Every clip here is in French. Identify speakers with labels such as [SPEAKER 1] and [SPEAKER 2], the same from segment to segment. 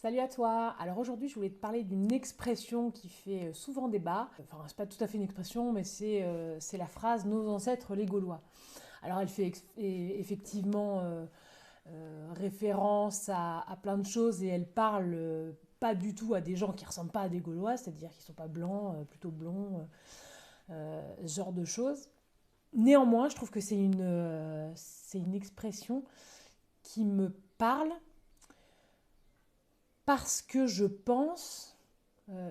[SPEAKER 1] Salut à toi. Alors aujourd'hui, je voulais te parler d'une expression qui fait souvent débat. Enfin, c'est pas tout à fait une expression, mais c'est la phrase nos ancêtres les Gaulois. Alors elle fait effectivement référence à plein de choses et elle parle pas du tout à des gens qui ressemblent pas à des Gaulois, c'est-à-dire qui sont pas blancs, plutôt blonds, ce genre de choses. Néanmoins, je trouve que c'est une expression qui me parle parce que je pense,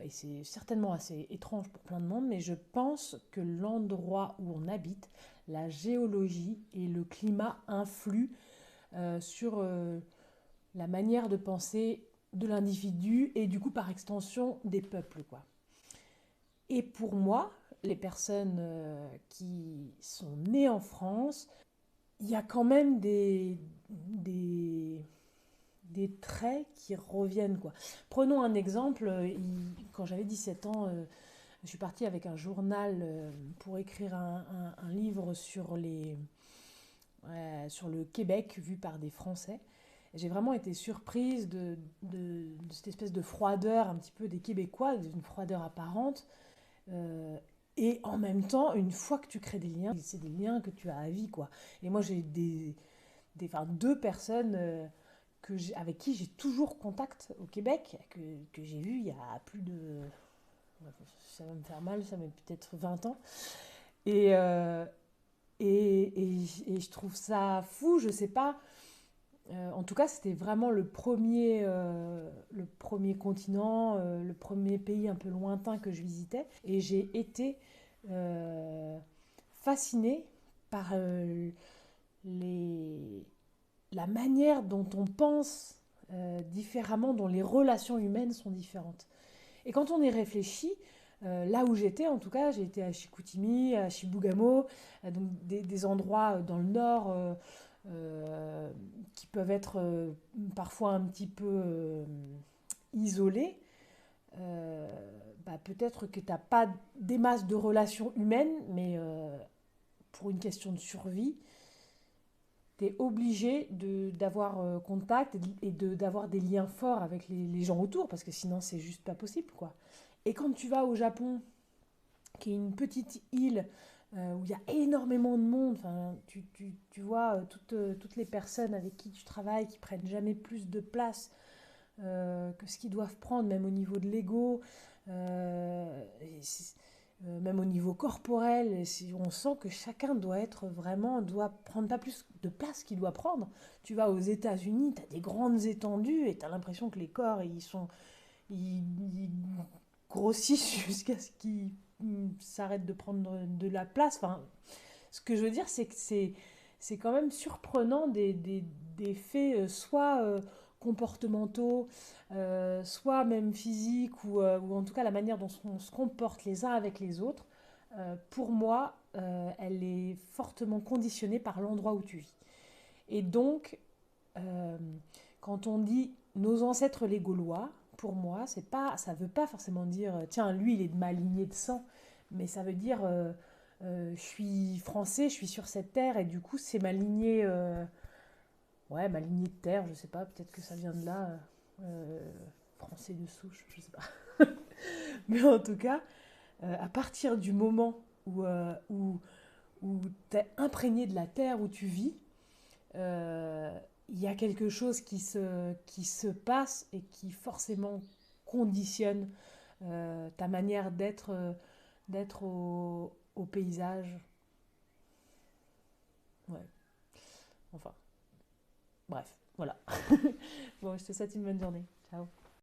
[SPEAKER 1] et c'est certainement assez étrange pour plein de monde, mais je pense que l'endroit où on habite, la géologie et le climat influent sur la manière de penser de l'individu et du coup par extension des peuples, quoi. Et pour moi, les personnes qui sont nées en France, il y a quand même des traits qui reviennent, quoi. Prenons un exemple, quand j'avais 17 ans, je suis partie avec un journal pour écrire un livre sur le Québec vu par des Français. Et j'ai vraiment été surprise de cette espèce de froideur un petit peu des Québécois, d'une froideur apparente. euh, et en même temps, une fois que tu crées des liens, c'est des liens que tu as à vie, quoi. Et moi, j'ai enfin, deux personnes avec qui j'ai toujours contact au Québec, que j'ai vu il y a plus de... Ça va me faire mal, ça met peut-être 20 ans. Et, euh, et je trouve ça fou, je sais pas. En tout cas, c'était vraiment le premier continent, le premier pays un peu lointain que je visitais. Et j'ai été euh, fascinée par les, la manière dont on pense différemment, dont les relations humaines sont différentes. Et quand on y réfléchit, là où j'étais, en tout cas, j'ai été à Chicoutimi, à Chibougamau, donc des endroits dans le nord qui peuvent être parfois un petit peu isolés. Euh, Peut-être que tu n'as pas des masses de relations humaines, mais pour une question de survie, tu es obligé d'avoir contact d'avoir des liens forts avec les gens autour, parce que sinon c'est juste pas possible, quoi. Et quand tu vas au Japon, qui est une petite île où il y a énormément de monde, enfin, tu vois toutes les personnes avec qui tu travailles qui prennent jamais plus de place que ce qu'ils doivent prendre, même au niveau de l'ego, même au niveau corporel. Et on sent que chacun doit prendre pas plus de place qu'il doit prendre. Tu vas aux États-Unis, tu as des grandes étendues et tu as l'impression que les corps, ils grossissent jusqu'à ce qu'ils s'arrêtent de prendre de la place. Enfin, ce que je veux dire, c'est que c'est quand même surprenant des faits, soit comportementaux, soit même physiques, ou en tout cas la manière dont on se comporte les uns avec les autres. Pour moi, elle est fortement conditionnée par l'endroit où tu vis. Et donc, euh, quand on dit nos ancêtres les Gaulois, pour moi, ça ne veut pas forcément dire tiens, lui, il est de ma lignée de sang, mais ça veut dire je suis français, je suis sur cette terre, et du coup, c'est ma lignée, ouais, ma lignée de terre, je sais pas, peut-être que ça vient de là, euh, français de souche, je sais pas. Mais en tout cas, à partir du moment où tu es imprégné de la terre où tu vis, euh, il y a quelque chose qui se passe et qui forcément conditionne ta manière d'être au paysage. Ouais, enfin, bref, voilà. Bon, je te souhaite une bonne journée. Ciao.